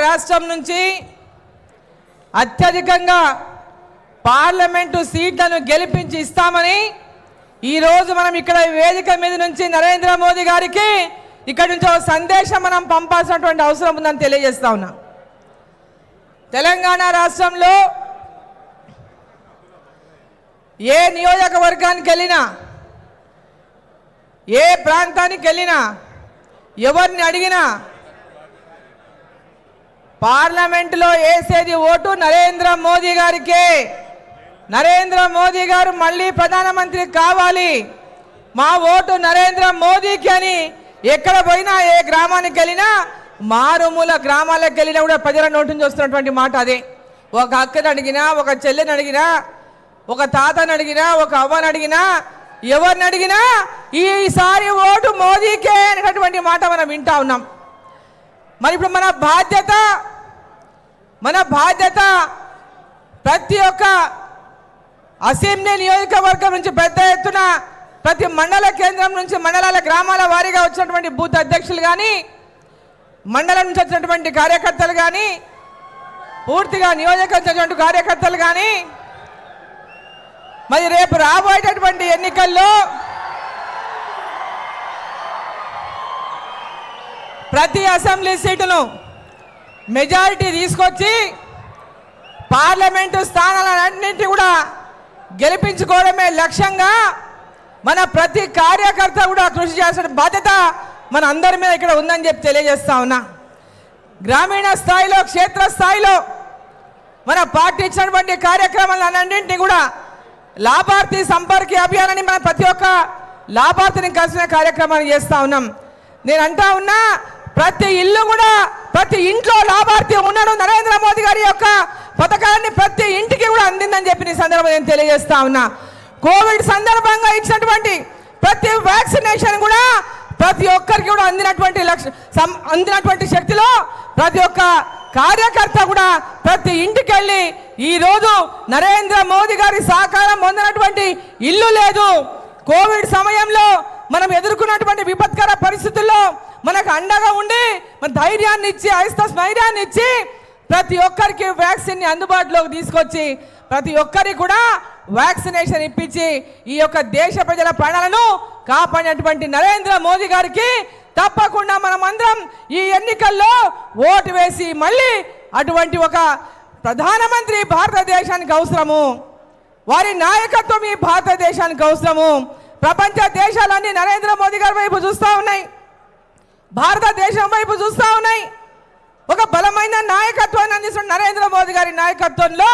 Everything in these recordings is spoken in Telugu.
రాష్ట్రం నుంచి అత్యధికంగా పార్లమెంటు సీట్లను గెలిపించి ఇస్తామని ఈరోజు మనం ఇక్కడ వేదిక మీద నుంచి నరేంద్ర మోదీ గారికి ఇక్కడ నుంచి ఒక సందేశం మనం పంపాల్సినటువంటి అవసరం ఉందని తెలియజేస్తా ఉన్నా. తెలంగాణ రాష్ట్రంలో ఏ నియోజకవర్గానికి వెళ్ళినా, ఏ ప్రాంతానికి వెళ్ళినా, ఎవరిని అడిగినా పార్లమెంటులో వేసేది ఓటు నరేంద్ర మోదీ గారికే. నరేంద్ర మోదీ గారు మళ్ళీ ప్రధానమంత్రి కావాలి, మా ఓటు నరేంద్ర మోదీకి అని ఎక్కడ పోయినా, ఏ గ్రామానికి వెళ్ళినా, మారుమూల గ్రామాలకు వెళ్ళినా కూడా ప్రజల నోటి నుంచి వస్తున్నటువంటి మాట అదే. ఒక అక్కని అడిగినా, ఒక చెల్లిని అడిగినా, ఒక తాతని అడిగినా, ఒక అవ్వని అడిగినా, ఎవరిని అడిగినా ఈసారి ఓటు మోదీకే అనేటటువంటి మాట మనం వింటా ఉన్నాం. మరి ఇప్పుడు మన బాధ్యత ప్రతి ఒక్క అసెంబ్లీ నియోజకవర్గం నుంచి పెద్ద ఎత్తున ప్రతి మండల కేంద్రం నుంచి మండలాల గ్రామాల వారీగా వచ్చినటువంటి బూత్ అధ్యక్షులు కానీ, మండలం నుంచి వచ్చినటువంటి కార్యకర్తలు కానీ, పూర్తిగా నియోజకవర్గం కార్యకర్తలు కానీ, మరి రేపు రాబోయేటటువంటి ఎన్నికల్లో ప్రతి అసెంబ్లీ సీటును మెజారిటీ తీసుకొచ్చి పార్లమెంటు స్థానాలన్నింటినీ కూడా గెలిపించుకోవడమే లక్ష్యంగా మన ప్రతి కార్యకర్త కూడా కృషి చేసిన బాధ్యత మన అందరి మీద ఇక్కడ ఉందని చెప్పి తెలియజేస్తా ఉన్నా. గ్రామీణ స్థాయిలో, క్షేత్ర స్థాయిలో మన పార్టీ ఇచ్చినటువంటి కార్యక్రమాలన్నింటినీ కూడా లాభార్థి సంపర్క అభియానాన్ని మన ప్రతి ఒక్క లాభార్థిని కలిసిన కార్యక్రమాన్ని చేస్తూ ఉన్నాం. నేను అంటా ఉన్నా, ప్రతి ఇల్లు కూడా, ప్రతి ఇంట్లో లాభార్థి ఉన్నాడు. నరేంద్ర మోదీ గారి యొక్క పథకాన్ని ప్రతి ఇంటికి కూడా అందిందని చెప్పి ఈ సందర్భంగా నేను తెలియజేస్తా ఉన్నా. కోవిడ్ సందర్భంగా ఇచ్చినటువంటి ప్రతి వ్యాక్సినేషన్ కూడా ప్రతి ఒక్కరికి కూడా అందినటువంటి శక్తిలో ప్రతి ఒక్క కార్యకర్త కూడా ప్రతి ఇంటికి వెళ్ళి ఈరోజు నరేంద్ర మోదీ గారి సహకారం పొందినటువంటి ఇల్లు లేదు. కోవిడ్ సమయంలో మనం ఎదుర్కొన్నటువంటి విపత్కర పరిస్థితుల్లో మనకు అండగా ఉండి మన ధైర్యాన్ని ఇచ్చి, స్థైర్యాన్ని ఇచ్చి ప్రతి ఒక్కరికి వ్యాక్సిన్ని అందుబాటులోకి తీసుకొచ్చి ప్రతి ఒక్కరికి కూడా వ్యాక్సినేషన్ ఇప్పించి ఈ యొక్క దేశ ప్రజల ప్రాణాలను కాపాడినటువంటి నరేంద్ర మోదీ గారికి తప్పకుండా మనమందరం ఈ ఎన్నికల్లో ఓటు వేసి మళ్ళీ అటువంటి ఒక ప్రధానమంత్రి భారతదేశానికి అవసరము. వారి నాయకత్వం ఈ భారతదేశానికి అవసరము. ప్రపంచ దేశాలన్నీ నరేంద్ర మోదీ గారి వైపు చూస్తూ ఉన్నాయి, భారతదేశం వైపు చూస్తూ ఉన్నాయి. ఒక బలమైన నాయకత్వాన్ని అందిస్తున్న నరేంద్ర మోదీ గారి నాయకత్వంలో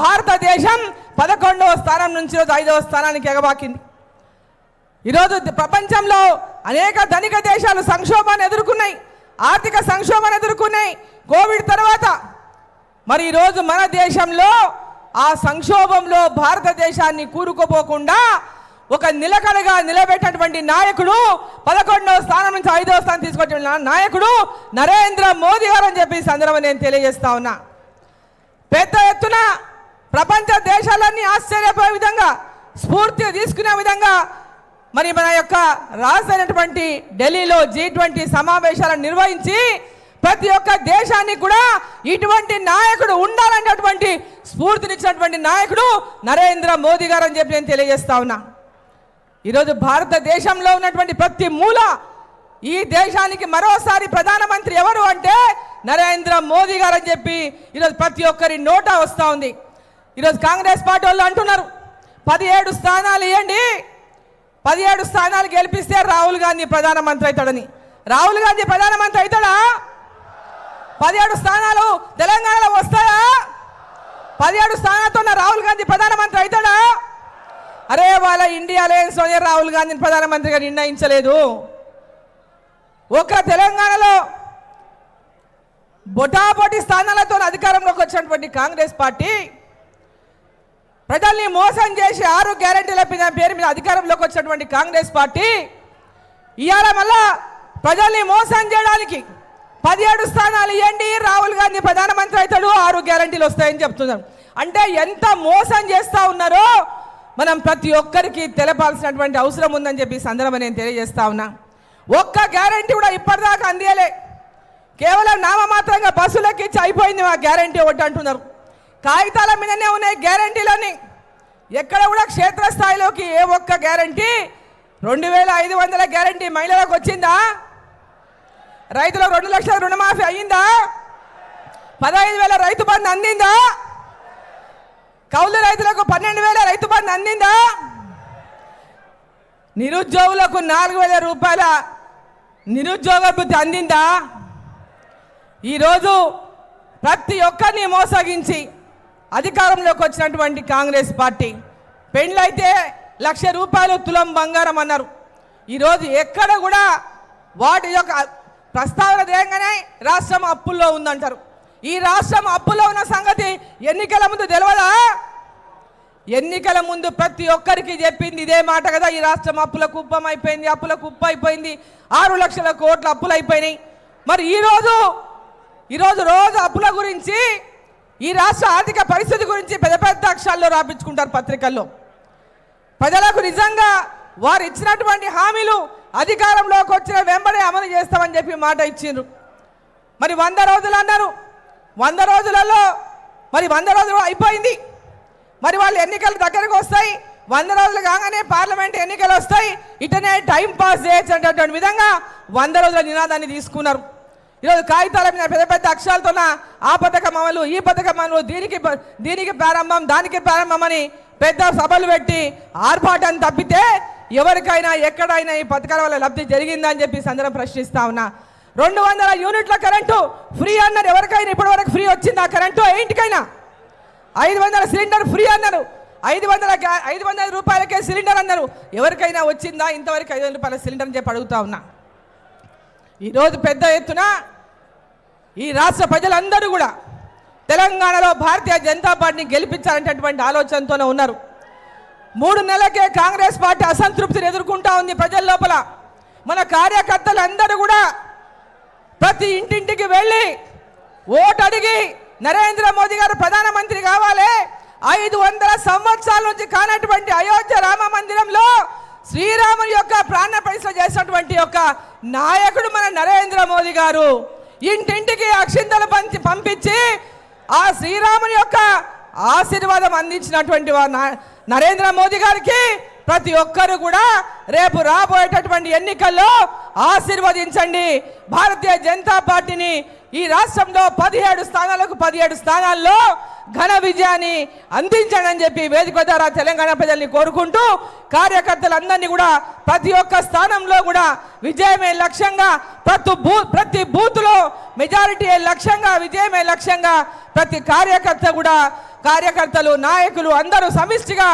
భారతదేశం 11వ స్థానం నుంచి 5వ స్థానానికి ఎగబాకింది. ఈరోజు ప్రపంచంలో అనేక ధనిక దేశాలు సంక్షోభాన్ని ఎదుర్కొన్నాయి, ఆర్థిక సంక్షోభాన్ని ఎదుర్కొన్నాయి కోవిడ్ తర్వాత. మరి ఈరోజు మన దేశంలో ఆ సంక్షోభంలో భారతదేశాన్ని కూరుకుపోకుండా ఒక నిలకడగా నిలబెట్టినటువంటి నాయకుడు, 11వ స్థానం నుంచి 5వ స్థానం తీసుకొచ్చిన నాయకుడు నరేంద్ర మోదీ గారు అని చెప్పి సందర్భంగా నేను తెలియజేస్తా ఉన్నా. పెద్ద ఎత్తున ప్రపంచ దేశాలన్నీ ఆశ్చర్యపోయే విధంగా, స్ఫూర్తి తీసుకునే విధంగా మరి మన యొక్క రాజైనటువంటి ఢిల్లీలో G20 సమావేశాలను నిర్వహించి ప్రతి ఒక్క దేశానికి కూడా ఇటువంటి నాయకుడు ఉండాలనేటువంటి స్ఫూర్తినిచ్చినటువంటి నాయకుడు నరేంద్ర మోదీ గారు అని చెప్పి నేను తెలియజేస్తా ఉన్నా. ఈరోజు భారతదేశంలో ఉన్నటువంటి ప్రతి మూల ఈ దేశానికి మరోసారి ప్రధానమంత్రి ఎవరు అంటే నరేంద్ర మోదీ గారు అని చెప్పి ఈరోజు ప్రతి ఒక్కరి నోటా వస్తూ ఉంది. ఈరోజు కాంగ్రెస్ పార్టీ వాళ్ళు అంటున్నారు 17 స్థానాలు ఇవ్వండి, 17 స్థానాలు గెలిపిస్తే రాహుల్ గాంధీ ప్రధానమంత్రి అవుతాడని. రాహుల్ గాంధీ ప్రధానమంత్రి అవుతాడా? 17 స్థానాలు తెలంగాణలో వస్తాయా? 17 స్థానాలతో రాహుల్ గాంధీ ప్రధానమంత్రి అవుతాడా? అరే, వాళ్ళ ఇండియా అలయన్స్లోనే రాహుల్ గాంధీని ప్రధానమంత్రిగా నిర్ణయించలేదు. ఒక తెలంగాణలో బొటాబొటి స్థానాలతో అధికారంలోకి వచ్చినటువంటి కాంగ్రెస్ పార్టీ ప్రజల్ని మోసం చేసి 6 గ్యారెంటీల పేరు మీద అధికారంలోకి వచ్చినటువంటి కాంగ్రెస్ పార్టీ ఇవాళ మళ్ళా ప్రజల్ని మోసం చేయడానికి 17 స్థానాలు ఇవ్వండి, రాహుల్ గాంధీ ప్రధానమంత్రి అవుతాడు, 6 గ్యారెంటీలు వస్తాయని చెప్తున్నారు. అంటే ఎంత మోసం చేస్తూ ఉన్నారో మనం ప్రతి ఒక్కరికి తెలపాల్సినటువంటి అవసరం ఉందని చెప్పి సందర్భంగా నేను తెలియజేస్తా ఉన్నా. ఒక్క గ్యారెంటీ కూడా ఇప్పటిదాకా అందియలే. కేవలం నామమాత్రంగా బస్సులకి అయిపోయింది మా గ్యారంటీ ఒకటి అంటున్నారు. కాగితాల మీదనే ఉన్నాయి గ్యారంటీలని. ఎక్కడ కూడా క్షేత్రస్థాయిలోకి ఏ ఒక్క గ్యారంటీ 2500 గ్యారంటీ మహిళలకు వచ్చిందా? రైతులకు 2 లక్షల రుణమాఫీ అయ్యిందా? 15,000 రైతు బంధు అందిందా? కౌలు రైతులకు 12,000 రైతు బంధు అందిందా? నిరుద్యోగులకు 4,000 రూపాయల నిరుద్యోగ భృతి అందిందా? ఈరోజు ప్రతి ఒక్కరిని మోసగించి అధికారంలోకి వచ్చినటువంటి కాంగ్రెస్ పార్టీ పెండ్లైతే 1,00,000 రూపాయలు తులం బంగారం అన్నారు. ఈరోజు ఎక్కడ కూడా వాటి యొక్క ప్రస్తావన తేగానే రాష్ట్రం అప్పుల్లో ఉందంటారు. ఈ రాష్ట్రం అప్పుల్లో ఉన్న సంగతి ఎన్నికల ముందు తెలియదా? ఎన్నికల ముందు ప్రతి ఒక్కరికి చెప్పింది ఇదే మాట కదా, ఈ రాష్ట్రం అప్పుల కుప్పం అయిపోయింది, అప్పుల కుప్ప అయిపోయింది, 6 లక్షల కోట్ల అప్పులు అయిపోయినాయి. మరి ఈరోజు రోజు అప్పుల గురించి, ఈ రాష్ట్ర ఆర్థిక పరిస్థితి గురించి పెద్ద పెద్ద అక్షరాల్లో రాపించుకుంటారు పత్రికల్లో. ప్రజలకు నిజంగా వారు ఇచ్చినటువంటి హామీలు అధికారంలోకి వచ్చిన వెంబడే అమలు చేస్తామని చెప్పి మాట ఇచ్చిండ్రు. మరి 100 రోజులు అన్నారు. 100 రోజులలో మరి 100 రోజులు అయిపోయింది. మరి వాళ్ళు ఎన్నికలు దగ్గరకు వస్తాయి, 100 రోజులు కాగానే పార్లమెంట్ ఎన్నికలు వస్తాయి, ఇటనే టైం పాస్ చేయొచ్చు అనేటువంటి విధంగా 100 రోజుల నినాదాన్ని తీసుకున్నారు. ఈరోజు కాగితాల మీద పెద్ద పెద్ద అక్షరాలతో ఆ పథకం అమలు, ఈ పథకం అమలు, దీనికి ప్రారంభం, దానికి ప్రారంభం అని పెద్ద సభలు పెట్టి ఆర్భాటాన్ని తప్పితే ఎవరికైనా ఎక్కడైనా ఈ పథకాల వల్ల లబ్ధి జరిగిందని చెప్పి సందర్భం ప్రశ్నిస్తా ఉన్నా. 200 యూనిట్ల కరెంటు ఫ్రీ అన్నారు. ఎవరికైనా ఇప్పటి వరకు ఫ్రీ వచ్చిందా కరెంటు? ఇంటికైనా 500 సిలిండర్ ఫ్రీ అన్నారు. 500 రూపాయలకే సిలిండర్ అన్నారు. ఎవరికైనా వచ్చిందా ఇంతవరకు 500 రూపాయల సిలిండర్ అని చెప్పి అడుగుతా ఉన్నా. ఈరోజు పెద్ద ఎత్తున ఈ రాష్ట్ర ప్రజలందరూ కూడా తెలంగాణలో భారతీయ జనతా పార్టీని గెలిపించాలనేటటువంటి ఆలోచనతోనే ఉన్నారు. 3 నెలలకే కాంగ్రెస్ పార్టీ అసంతృప్తిని ఎదుర్కొంటా ఉంది ప్రజల లోపల. మన కార్యకర్తలందరూ కూడా ప్రతి ఇంటింటికి వెళ్ళి ఓటు అడిగి నరేంద్ర మోదీ గారు ప్రధానమంత్రి కావాలి, 500 సంవత్సరాల నుంచి కానటువంటి అయోధ్య రామ మందిరంలో శ్రీరాముని యొక్క ప్రాణ ప్రతిష్ఠ చేసినటువంటి యొక్క నాయకుడు మన నరేంద్ర మోదీ గారు. ఇంటింటికి అక్షింతలు పంపించి ఆ శ్రీరాముని యొక్క ఆశీర్వాదం అందించినటువంటి నరేంద్ర మోదీ గారికి ప్రతి ఒక్కరు కూడా రేపు రాబోయేటటువంటి ఎన్నికల్లో ఆశీర్వదించండి. భారతీయ జనతా పార్టీని ఈ రాష్ట్రంలో 17 స్థానాల్లో ఘన విజయాన్ని అందించండి అని చెప్పి వేదిక ద్వారా తెలంగాణ ప్రజల్ని కోరుకుంటూ, కార్యకర్తలందరినీ కూడా ప్రతి ఒక్క స్థానంలో కూడా విజయమే లక్ష్యంగా, ప్రతి బూత్లో మెజారిటీ లక్ష్యంగా, విజయమే లక్ష్యంగా ప్రతి కార్యకర్తలు, నాయకులు అందరూ సమిష్టిగా